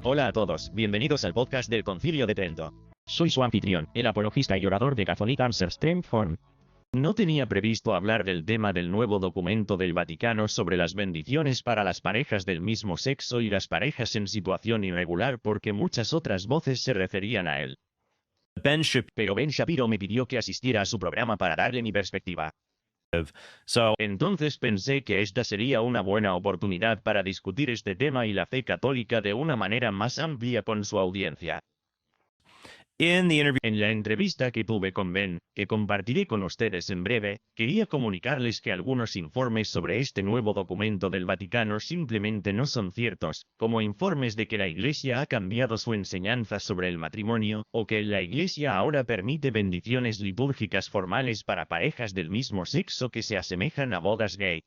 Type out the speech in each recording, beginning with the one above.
Hola a todos, bienvenidos al podcast del Concilio de Trento. Soy su anfitrión, el apologista y orador de Catholic Answers Forum. No tenía previsto hablar del tema del nuevo documento del Vaticano sobre las bendiciones para las parejas del mismo sexo y las parejas en situación irregular porque muchas otras voces se referían a él. Pero Ben Shapiro me pidió que asistiera a su programa para darle mi perspectiva. Entonces pensé que esta sería una buena oportunidad para discutir este tema y la fe católica de una manera más amplia con su audiencia. En la entrevista que tuve con Ben, que compartiré con ustedes en breve, quería comunicarles que algunos informes sobre este nuevo documento del Vaticano simplemente no son ciertos, como informes de que la Iglesia ha cambiado su enseñanza sobre el matrimonio, o que la Iglesia ahora permite bendiciones litúrgicas formales para parejas del mismo sexo que se asemejan a bodas gay.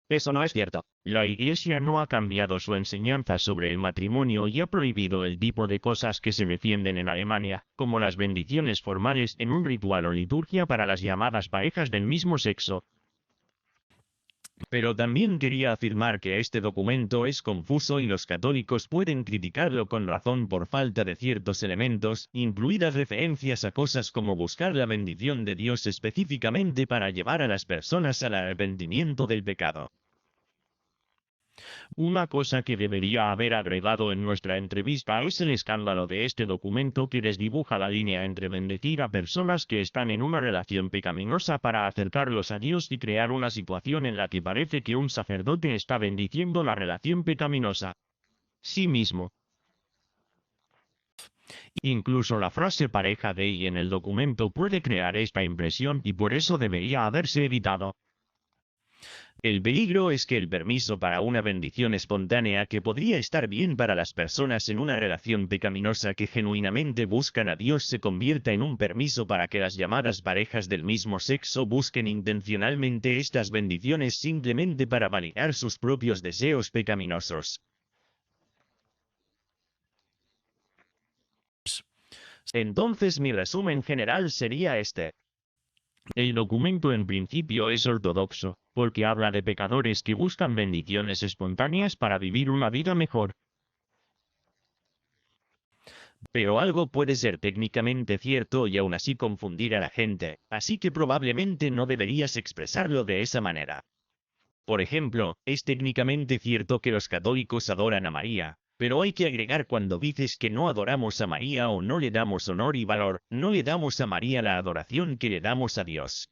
Eso no es cierto. La Iglesia no ha cambiado su enseñanza sobre el matrimonio y ha prohibido el tipo de cosas que se defienden en Alemania, como las bendiciones formales en un ritual o liturgia para las llamadas parejas del mismo sexo. Pero también quería afirmar que este documento es confuso y los católicos pueden criticarlo con razón por falta de ciertos elementos, incluidas referencias a cosas como buscar la bendición de Dios específicamente para llevar a las personas al arrepentimiento del pecado. Una cosa que debería haber agregado en nuestra entrevista es el escándalo de este documento que desdibuja la línea entre bendecir a personas que están en una relación pecaminosa para acercarlos a Dios y crear una situación en la que parece que un sacerdote está bendiciendo la relación pecaminosa. Sí mismo. Incluso la frase pareja gay en el documento puede crear esta impresión y por eso debería haberse evitado. El peligro es que el permiso para una bendición espontánea que podría estar bien para las personas en una relación pecaminosa que genuinamente buscan a Dios se convierta en un permiso para que las llamadas parejas del mismo sexo busquen intencionalmente estas bendiciones simplemente para validar sus propios deseos pecaminosos. Entonces mi resumen general sería este. El documento en principio es ortodoxo, porque habla de pecadores que buscan bendiciones espontáneas para vivir una vida mejor. Pero algo puede ser técnicamente cierto y aún así confundir a la gente, así que probablemente no deberías expresarlo de esa manera. Por ejemplo, es técnicamente cierto que los católicos adoran a María, pero hay que agregar cuando dices que no adoramos a María o no le damos honor y valor, no le damos a María la adoración que le damos a Dios.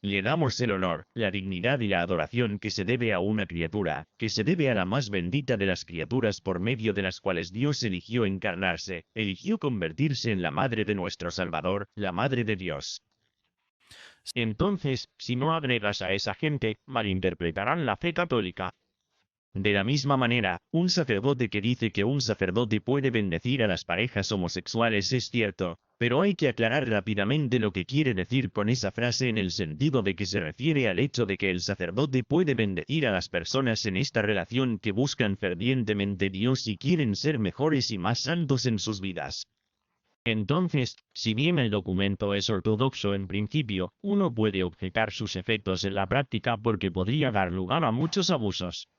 Le damos el honor, la dignidad y la adoración que se debe a una criatura, que se debe a la más bendita de las criaturas por medio de las cuales Dios eligió encarnarse, eligió convertirse en la madre de nuestro Salvador, la madre de Dios. Entonces, si no agregas a esa gente, malinterpretarán la fe católica. De la misma manera, un sacerdote que dice que un sacerdote puede bendecir a las parejas homosexuales es cierto, pero hay que aclarar rápidamente lo que quiere decir con esa frase en el sentido de que se refiere al hecho de que el sacerdote puede bendecir a las personas en esta relación que buscan fervientemente Dios y quieren ser mejores y más santos en sus vidas. Entonces, si bien el documento es ortodoxo en principio, uno puede objetar sus efectos en la práctica porque podría dar lugar a muchos abusos.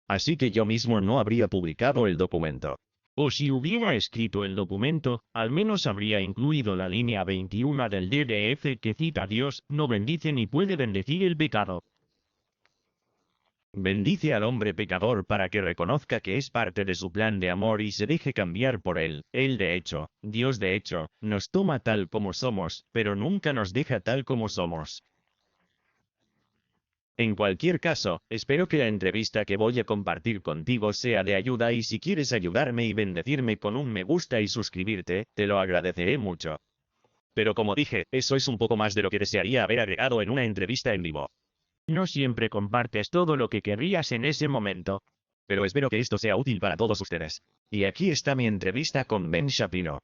Así que yo mismo no habría publicado el documento. O si hubiera escrito el documento, al menos habría incluido la línea 21 del DDF que cita a Dios, no bendice ni puede bendecir el pecado. Bendice al hombre pecador para que reconozca que es parte de su plan de amor y se deje cambiar por él. Él de hecho, Dios de hecho, nos toma tal como somos, pero nunca nos deja tal como somos. En cualquier caso, espero que la entrevista que voy a compartir contigo sea de ayuda y si quieres ayudarme y bendecirme con un me gusta y suscribirte, te lo agradeceré mucho. Pero como dije, eso es un poco más de lo que desearía haber agregado en una entrevista en vivo. No siempre compartes todo lo que querrías en ese momento. Pero espero que esto sea útil para todos ustedes. Y aquí está mi entrevista con Ben Shapiro.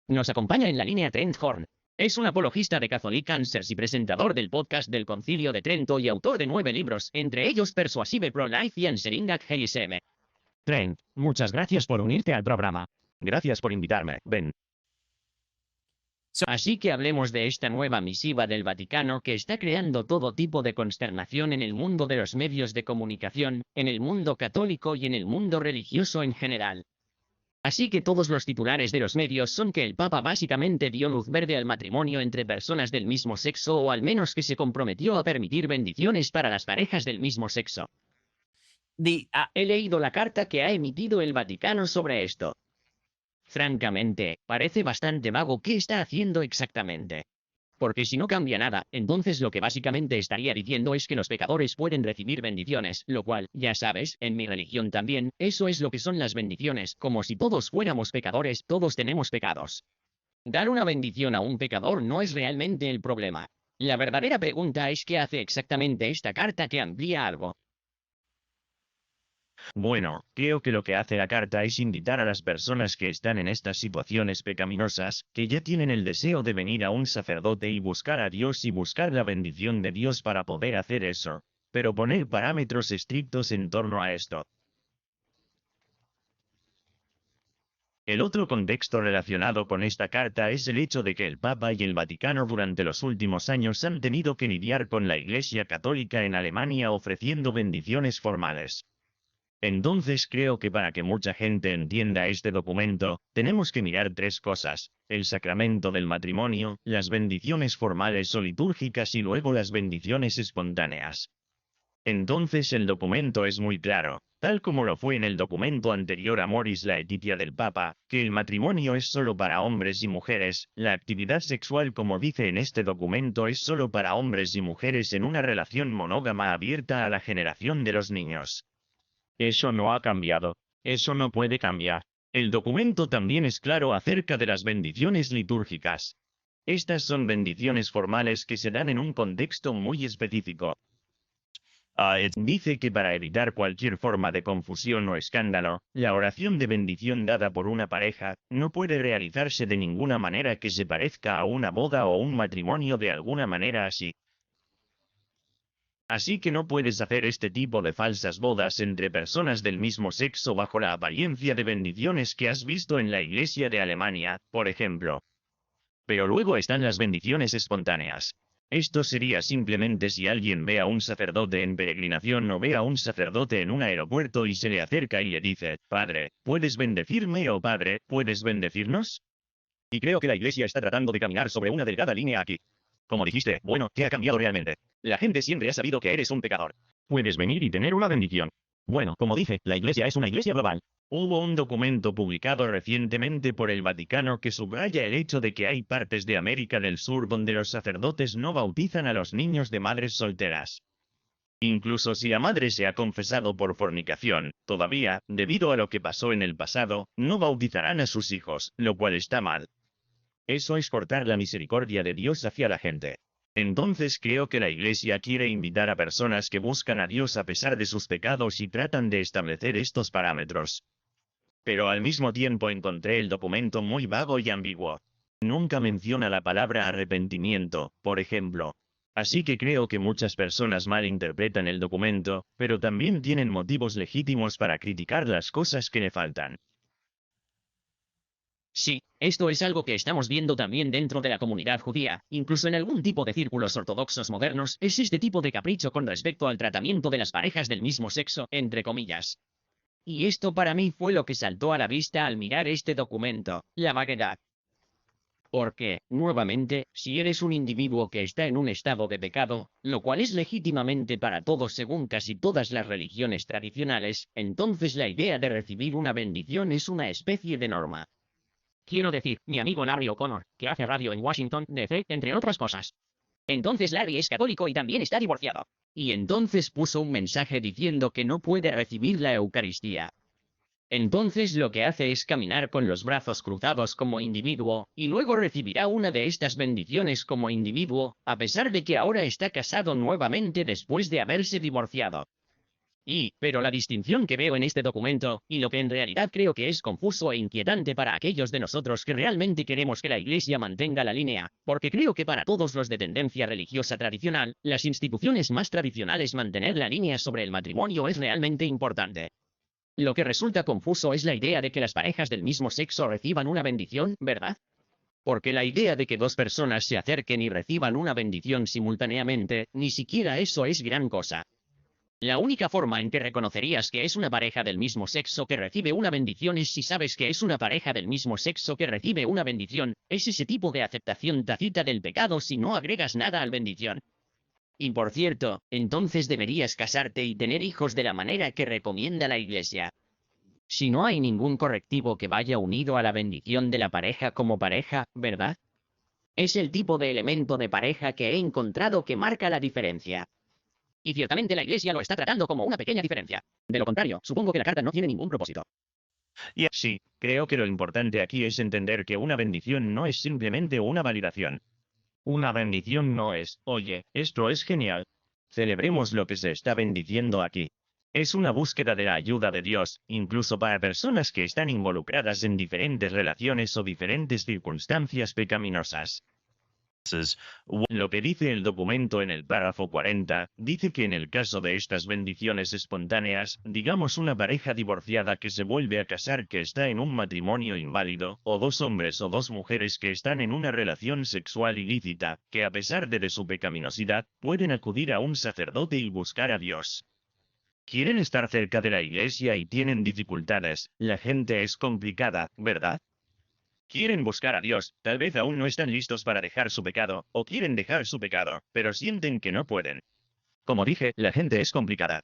Nos acompaña en la línea Trent Horn. Es un apologista de Catholic Answers y presentador del podcast del Concilio de Trento y autor de 9 libros, entre ellos Persuasive Pro-Life y Answering at GSM. Trent, muchas gracias por unirte al programa. Gracias por invitarme, Ben. Así que hablemos de esta nueva misiva del Vaticano que está creando todo tipo de consternación en el mundo de los medios de comunicación, en el mundo católico y en el mundo religioso en general. Así que todos los titulares de los medios son que el Papa básicamente dio luz verde al matrimonio entre personas del mismo sexo o al menos que se comprometió a permitir bendiciones para las parejas del mismo sexo. He leído la carta que ha emitido el Vaticano sobre esto. Francamente, parece bastante vago qué está haciendo exactamente. Porque si no cambia nada, entonces lo que básicamente estaría diciendo es que los pecadores pueden recibir bendiciones, lo cual, ya sabes, en mi religión también, eso es lo que son las bendiciones, como si todos fuéramos pecadores, todos tenemos pecados. Dar una bendición a un pecador no es realmente el problema. La verdadera pregunta es qué hace exactamente esta carta que amplía algo. Bueno, creo que lo que hace la carta es invitar a las personas que están en estas situaciones pecaminosas, que ya tienen el deseo de venir a un sacerdote y buscar a Dios y buscar la bendición de Dios para poder hacer eso. Pero poner parámetros estrictos en torno a esto. El otro contexto relacionado con esta carta es el hecho de que el Papa y el Vaticano durante los últimos años han tenido que lidiar con la Iglesia Católica en Alemania ofreciendo bendiciones formales. Entonces creo que para que mucha gente entienda este documento, tenemos que mirar tres cosas: el sacramento del matrimonio, las bendiciones formales o litúrgicas y luego las bendiciones espontáneas. Entonces el documento es muy claro, tal como lo fue en el documento anterior a Moris Laetitia del Papa, que el matrimonio es solo para hombres y mujeres, la actividad sexual como dice en este documento es solo para hombres y mujeres en una relación monógama abierta a la generación de los niños. Eso no ha cambiado. Eso no puede cambiar. El documento también es claro acerca de las bendiciones litúrgicas. Estas son bendiciones formales que se dan en un contexto muy específico. Dice que para evitar cualquier forma de confusión o escándalo, la oración de bendición dada por una pareja no puede realizarse de ninguna manera que se parezca a una boda o un matrimonio de alguna manera así. Así que no puedes hacer este tipo de falsas bodas entre personas del mismo sexo bajo la apariencia de bendiciones que has visto en la Iglesia de Alemania, por ejemplo. Pero luego están las bendiciones espontáneas. Esto sería simplemente si alguien ve a un sacerdote en peregrinación o ve a un sacerdote en un aeropuerto y se le acerca y le dice: «Padre, ¿puedes bendecirme?» o «Padre, ¿puedes bendecirnos?» Y creo que la Iglesia está tratando de caminar sobre una delgada línea aquí. Como dijiste, bueno, ¿qué ha cambiado realmente? La gente siempre ha sabido que eres un pecador. Puedes venir y tener una bendición. Bueno, como dije, la Iglesia es una iglesia global. Hubo un documento publicado recientemente por el Vaticano que subraya el hecho de que hay partes de América del Sur donde los sacerdotes no bautizan a los niños de madres solteras. Incluso si la madre se ha confesado por fornicación, todavía, debido a lo que pasó en el pasado, no bautizarán a sus hijos, lo cual está mal. Eso es cortar la misericordia de Dios hacia la gente. Entonces creo que la Iglesia quiere invitar a personas que buscan a Dios a pesar de sus pecados y tratan de establecer estos parámetros. Pero al mismo tiempo encontré el documento muy vago y ambiguo. Nunca menciona la palabra arrepentimiento, por ejemplo. Así que creo que muchas personas malinterpretan el documento, pero también tienen motivos legítimos para criticar las cosas que le faltan. Sí, esto es algo que estamos viendo también dentro de la comunidad judía, incluso en algún tipo de círculos ortodoxos modernos, es este tipo de capricho con respecto al tratamiento de las parejas del mismo sexo, entre comillas. Y esto para mí fue lo que saltó a la vista al mirar este documento, la vaguedad. Porque, nuevamente, si eres un individuo que está en un estado de pecado, lo cual es legítimamente para todos según casi todas las religiones tradicionales, entonces la idea de recibir una bendición es una especie de norma. Quiero decir, mi amigo Larry O'Connor, que hace radio en Washington, D.C., entre otras cosas. Entonces Larry es católico y también está divorciado. Y entonces puso un mensaje diciendo que no puede recibir la Eucaristía. Entonces lo que hace es caminar con los brazos cruzados como individuo, y luego recibirá una de estas bendiciones como individuo, a pesar de que ahora está casado nuevamente después de haberse divorciado. Pero la distinción que veo en este documento, y lo que en realidad creo que es confuso e inquietante para aquellos de nosotros que realmente queremos que la Iglesia mantenga la línea, porque creo que para todos los de tendencia religiosa tradicional, las instituciones más tradicionales mantener la línea sobre el matrimonio es realmente importante. Lo que resulta confuso es la idea de que las parejas del mismo sexo reciban una bendición, ¿verdad? Porque la idea de que dos personas se acerquen y reciban una bendición simultáneamente, ni siquiera eso es gran cosa. La única forma en que reconocerías que es una pareja del mismo sexo que recibe una bendición es si sabes que es una pareja del mismo sexo que recibe una bendición, es ese tipo de aceptación tácita del pecado si no agregas nada al bendición. Y por cierto, entonces deberías casarte y tener hijos de la manera que recomienda la Iglesia. Si no hay ningún correctivo que vaya unido a la bendición de la pareja como pareja, ¿verdad? Es el tipo de elemento de pareja que he encontrado que marca la diferencia. Y ciertamente la Iglesia lo está tratando como una pequeña diferencia. De lo contrario, supongo que la carta no tiene ningún propósito. Y sí, creo que lo importante aquí es entender que una bendición no es simplemente una validación. Una bendición no es, oye, esto es genial. Celebremos lo que se está bendiciendo aquí. Es una búsqueda de la ayuda de Dios, incluso para personas que están involucradas en diferentes relaciones o diferentes circunstancias pecaminosas. Lo que dice el documento en el párrafo 40, dice que en el caso de estas bendiciones espontáneas, digamos una pareja divorciada que se vuelve a casar que está en un matrimonio inválido, o dos hombres o dos mujeres que están en una relación sexual ilícita, que a pesar de su pecaminosidad, pueden acudir a un sacerdote y buscar a Dios. Quieren estar cerca de la iglesia y tienen dificultades, la gente es complicada, ¿verdad? Quieren buscar a Dios, tal vez aún no están listos para dejar su pecado, o quieren dejar su pecado, pero sienten que no pueden. Como dije, la gente es complicada.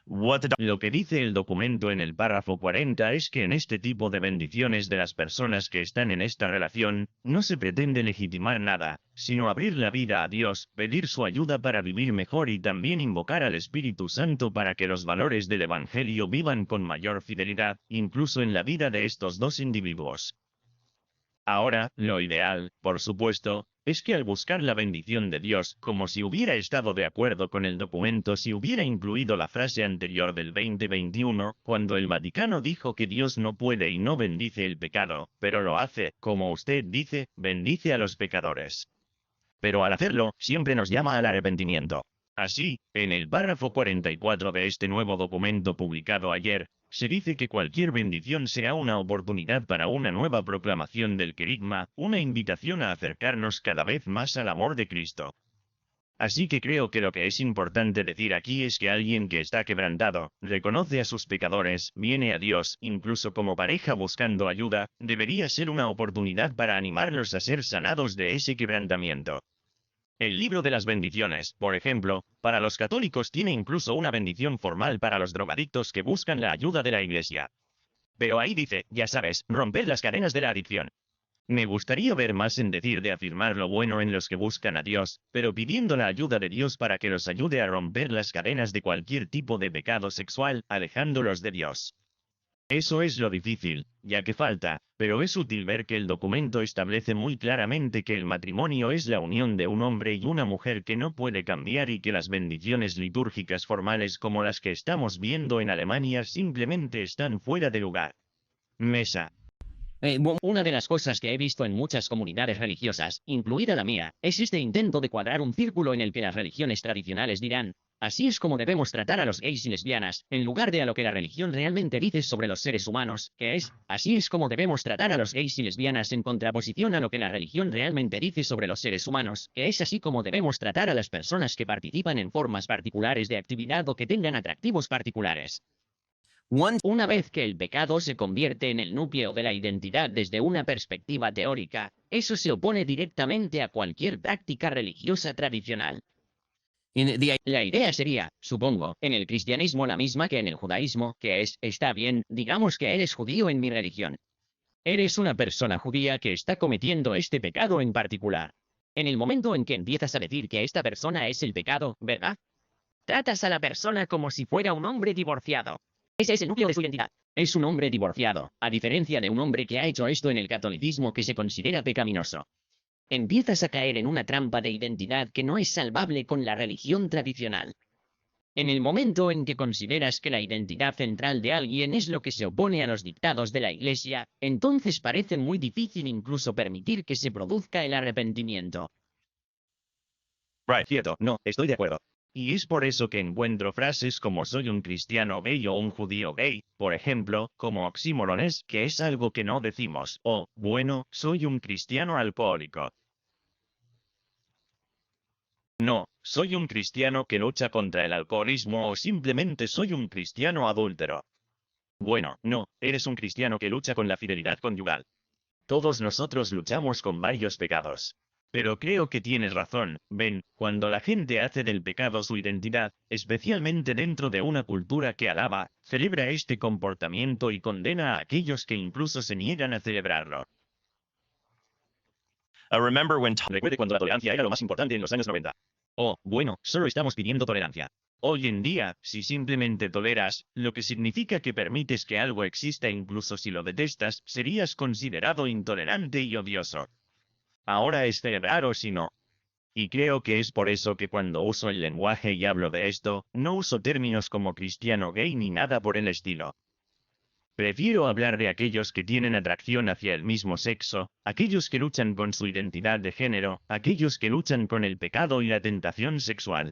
Lo que dice el documento en el párrafo 40 es que en este tipo de bendiciones de las personas que están en esta relación, no se pretende legitimar nada, sino abrir la vida a Dios, pedir su ayuda para vivir mejor y también invocar al Espíritu Santo para que los valores del Evangelio vivan con mayor fidelidad, incluso en la vida de estos dos individuos. Ahora, lo ideal, por supuesto, es que al buscar la bendición de Dios, como si hubiera estado de acuerdo con el documento si hubiera incluido la frase anterior del 2021, cuando el Vaticano dijo que Dios no puede y no bendice el pecado, pero lo hace, como usted dice, bendice a los pecadores. Pero al hacerlo, siempre nos llama al arrepentimiento. Así, en el párrafo 44 de este nuevo documento publicado ayer, se dice que cualquier bendición sea una oportunidad para una nueva proclamación del querigma, una invitación a acercarnos cada vez más al amor de Cristo. Así que creo que lo que es importante decir aquí es que alguien que está quebrantado, reconoce a sus pecadores, viene a Dios, incluso como pareja buscando ayuda, debería ser una oportunidad para animarlos a ser sanados de ese quebrantamiento. El libro de las bendiciones, por ejemplo, para los católicos tiene incluso una bendición formal para los drogadictos que buscan la ayuda de la iglesia. Pero ahí dice, ya sabes, romper las cadenas de la adicción. Me gustaría ver más en decir de afirmar lo bueno en los que buscan a Dios, pero pidiendo la ayuda de Dios para que los ayude a romper las cadenas de cualquier tipo de pecado sexual, alejándolos de Dios. Eso es lo difícil, ya que falta, pero es útil ver que el documento establece muy claramente que el matrimonio es la unión de un hombre y una mujer que no puede cambiar y que las bendiciones litúrgicas formales como las que estamos viendo en Alemania simplemente están fuera de lugar. Mesa. Una de las cosas que he visto en muchas comunidades religiosas, incluida la mía, es este intento de cuadrar un círculo en el que las religiones tradicionales dirán, así es como debemos tratar a los gays y lesbianas, en lugar de a lo que la religión realmente dice sobre los seres humanos, que es, así es como debemos tratar a los gays y lesbianas en contraposición a lo que la religión realmente dice sobre los seres humanos, que es así como debemos tratar a las personas que participan en formas particulares de actividad o que tengan atractivos particulares. Una vez que el pecado se convierte en el núcleo de la identidad desde una perspectiva teórica, eso se opone directamente a cualquier práctica religiosa tradicional. La idea sería, supongo, en el cristianismo la misma que en el judaísmo, que es, está bien, digamos que eres judío en mi religión. Eres una persona judía que está cometiendo este pecado en particular. En el momento en que empiezas a decir que esta persona es el pecado, ¿verdad? Tratas a la persona como si fuera un hombre divorciado. Ese es el núcleo de su identidad. Es un hombre divorciado, a diferencia de un hombre que ha hecho esto en el catolicismo que se considera pecaminoso. Empiezas a caer en una trampa de identidad que no es salvable con la religión tradicional. En el momento en que consideras que la identidad central de alguien es lo que se opone a los dictados de la Iglesia, entonces parece muy difícil incluso permitir que se produzca el arrepentimiento. Cierto, no, estoy de acuerdo. Y es por eso que encuentro frases como soy un cristiano gay o un judío gay, por ejemplo, como oxímorones, que es algo que no decimos, o, bueno, soy un cristiano alcohólico. No, soy un cristiano que lucha contra el alcoholismo o simplemente soy un cristiano adúltero. Bueno, no, eres un cristiano que lucha con la fidelidad conyugal. Todos nosotros luchamos con varios pecados. Pero creo que tienes razón, Ben, cuando la gente hace del pecado su identidad, especialmente dentro de una cultura que alaba, celebra este comportamiento y condena a aquellos que incluso se niegan a celebrarlo. Recuerde cuando la tolerancia era lo más importante en los años 90. Oh, bueno, solo estamos pidiendo tolerancia. Hoy en día, si simplemente toleras, lo que significa que permites que algo exista incluso si lo detestas, serías considerado intolerante y odioso. Ahora es raro si no. Y creo que es por eso que cuando uso el lenguaje y hablo de esto, no uso términos como cristiano gay ni nada por el estilo. Prefiero hablar de aquellos que tienen atracción hacia el mismo sexo, aquellos que luchan con su identidad de género, aquellos que luchan con el pecado y la tentación sexual.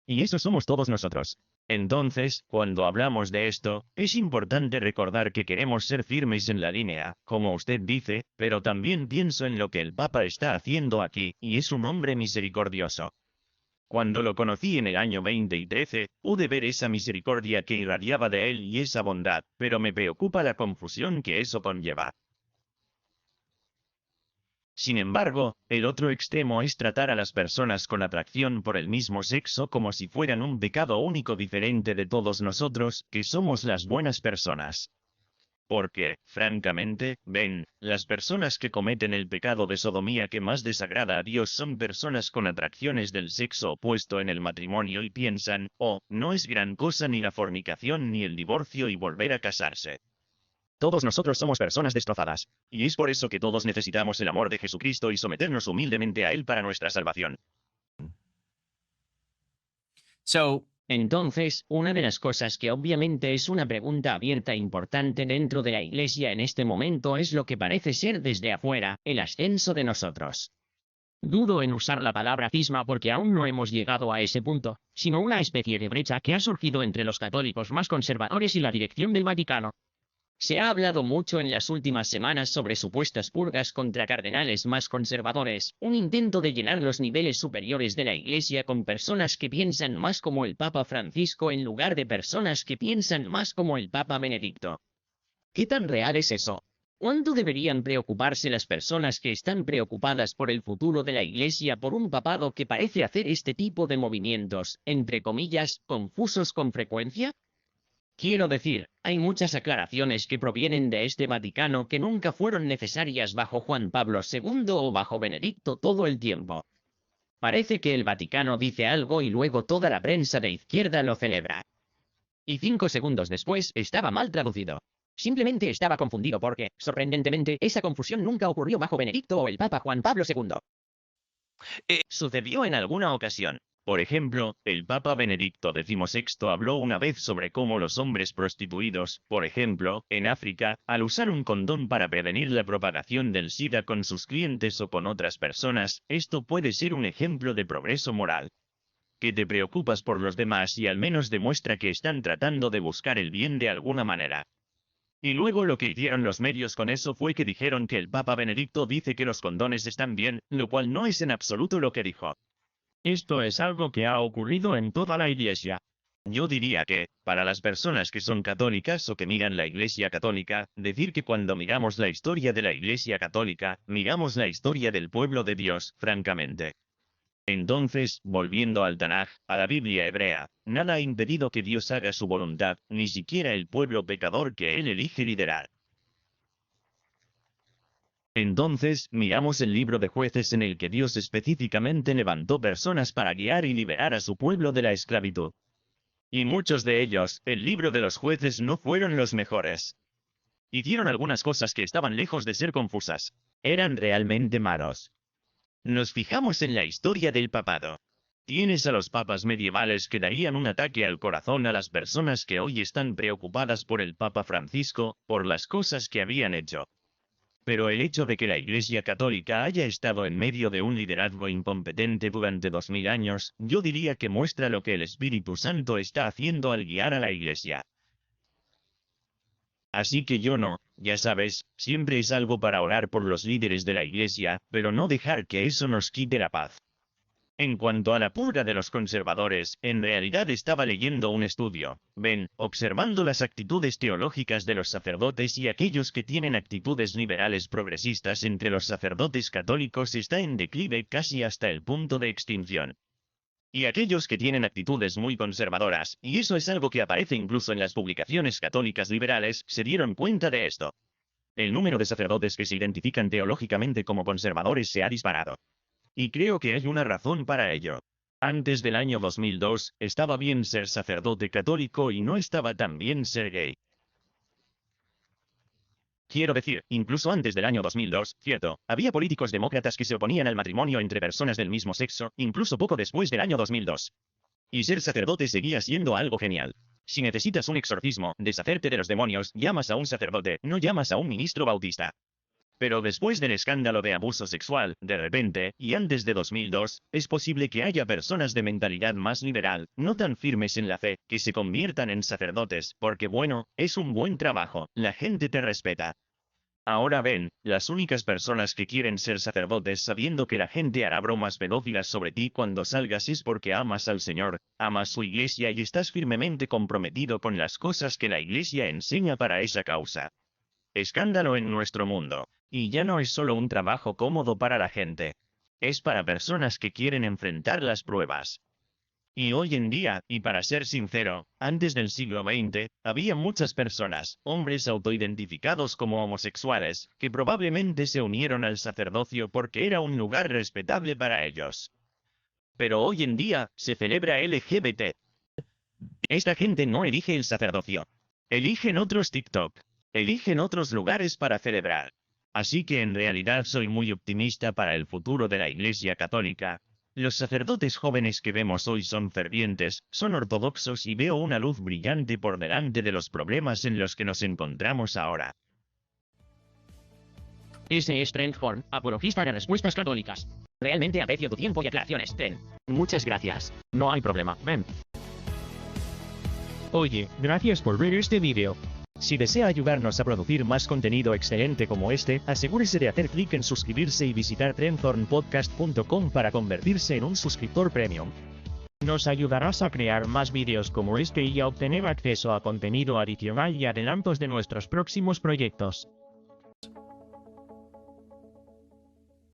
Y eso somos todos nosotros. Entonces, cuando hablamos de esto, es importante recordar que queremos ser firmes en la línea, como usted dice, pero también pienso en lo que el Papa está haciendo aquí, y es un hombre misericordioso. Cuando lo conocí en el año 2013, pude ver esa misericordia que irradiaba de él y esa bondad, pero me preocupa la confusión que eso conlleva. Sin embargo, el otro extremo es tratar a las personas con atracción por el mismo sexo como si fueran un pecado único diferente de todos nosotros, que somos las buenas personas. Porque, francamente, ven, las personas que cometen el pecado de sodomía que más desagrada a Dios son personas con atracciones del sexo opuesto en el matrimonio y piensan, oh, no es gran cosa ni la fornicación ni el divorcio y volver a casarse. Todos nosotros somos personas destrozadas, y es por eso que todos necesitamos el amor de Jesucristo y someternos humildemente a Él para nuestra salvación. Entonces, una de las cosas que obviamente es una pregunta abierta e importante dentro de la Iglesia en este momento es lo que parece ser desde afuera, el ascenso de nosotros. Dudo en usar la palabra cisma porque aún no hemos llegado a ese punto, sino una especie de brecha que ha surgido entre los católicos más conservadores y la dirección del Vaticano. Se ha hablado mucho en las últimas semanas sobre supuestas purgas contra cardenales más conservadores, un intento de llenar los niveles superiores de la Iglesia con personas que piensan más como el Papa Francisco en lugar de personas que piensan más como el Papa Benedicto. ¿Qué tan real es eso? ¿Cuánto deberían preocuparse las personas que están preocupadas por el futuro de la Iglesia por un papado que parece hacer este tipo de movimientos, entre comillas, confusos con frecuencia? Quiero decir, hay muchas aclaraciones que provienen de este Vaticano que nunca fueron necesarias bajo Juan Pablo II o bajo Benedicto todo el tiempo. Parece que el Vaticano dice algo y luego toda la prensa de izquierda lo celebra. Y 5 segundos después estaba mal traducido. Simplemente estaba confundido porque, sorprendentemente, esa confusión nunca ocurrió bajo Benedicto o el Papa Juan Pablo II. Sucedió en alguna ocasión. Por ejemplo, el Papa Benedicto XVI habló una vez sobre cómo los hombres prostituidos, por ejemplo, en África, al usar un condón para prevenir la propagación del SIDA con sus clientes o con otras personas, esto puede ser un ejemplo de progreso moral. Que te preocupas por los demás y al menos demuestra que están tratando de buscar el bien de alguna manera. Y luego lo que hicieron los medios con eso fue que dijeron que el Papa Benedicto dice que los condones están bien, lo cual no es en absoluto lo que dijo. Esto es algo que ha ocurrido en toda la Iglesia. Yo diría que, para las personas que son católicas o que miran la Iglesia católica, decir que cuando miramos la historia de la Iglesia católica, miramos la historia del pueblo de Dios, francamente. Entonces, volviendo al Tanaj, a la Biblia hebrea, nada ha impedido que Dios haga su voluntad, ni siquiera el pueblo pecador que Él elige liderar. Entonces, miramos el libro de Jueces en el que Dios específicamente levantó personas para guiar y liberar a su pueblo de la esclavitud. Y muchos de ellos, el libro de los jueces no fueron los mejores. Hicieron algunas cosas que estaban lejos de ser confusas. Eran realmente malos. Nos fijamos en la historia del papado. Tienes a los papas medievales que darían un ataque al corazón a las personas que hoy están preocupadas por el Papa Francisco, por las cosas que habían hecho. Pero el hecho de que la Iglesia Católica haya estado en medio de un liderazgo incompetente durante 2000 años, yo diría que muestra lo que el Espíritu Santo está haciendo al guiar a la Iglesia. Así que yo no, ya sabes, siempre es algo para orar por los líderes de la Iglesia, pero no dejar que eso nos quite la paz. En cuanto a la purga de los conservadores, en realidad estaba leyendo un estudio, observando las actitudes teológicas de los sacerdotes y aquellos que tienen actitudes liberales progresistas entre los sacerdotes católicos está en declive casi hasta el punto de extinción. Y aquellos que tienen actitudes muy conservadoras, y eso es algo que aparece incluso en las publicaciones católicas liberales, se dieron cuenta de esto. El número de sacerdotes que se identifican teológicamente como conservadores se ha disparado. Y creo que hay una razón para ello. Antes del año 2002, estaba bien ser sacerdote católico y no estaba tan bien ser gay. Quiero decir, incluso antes del año 2002, cierto, había políticos demócratas que se oponían al matrimonio entre personas del mismo sexo, incluso poco después del año 2002. Y ser sacerdote seguía siendo algo genial. Si necesitas un exorcismo, deshacerte de los demonios, llamas a un sacerdote, no llamas a un ministro bautista. Pero después del escándalo de abuso sexual, de repente, y antes de 2002, es posible que haya personas de mentalidad más liberal, no tan firmes en la fe, que se conviertan en sacerdotes, porque bueno, es un buen trabajo, la gente te respeta. Ahora las únicas personas que quieren ser sacerdotes sabiendo que la gente hará bromas pedófilas sobre ti cuando salgas es porque amas al Señor, amas su iglesia y estás firmemente comprometido con las cosas que la iglesia enseña para esa causa. Escándalo en nuestro mundo. Y ya no es solo un trabajo cómodo para la gente. Es para personas que quieren enfrentar las pruebas. Y hoy en día, y para ser sincero, antes del siglo XX, había muchas personas, hombres autoidentificados como homosexuales, que probablemente se unieron al sacerdocio porque era un lugar respetable para ellos. Pero hoy en día, se celebra LGBT. Esta gente no elige el sacerdocio. Eligen otros TikTok. Eligen otros lugares para celebrar. Así que en realidad soy muy optimista para el futuro de la Iglesia Católica. Los sacerdotes jóvenes que vemos hoy son fervientes, son ortodoxos y veo una luz brillante por delante de los problemas en los que nos encontramos ahora. Ese es Trent Horn, apologista de respuestas católicas. Realmente aprecio tu tiempo y aclaraciones, Trent. Muchas gracias. No hay problema, ven. Oye, gracias por ver este vídeo. Si desea ayudarnos a producir más contenido excelente como este, asegúrese de hacer clic en suscribirse y visitar trenthornpodcast.com para convertirse en un suscriptor premium. Nos ayudarás a crear más vídeos como este y a obtener acceso a contenido adicional y adelantos de nuestros próximos proyectos.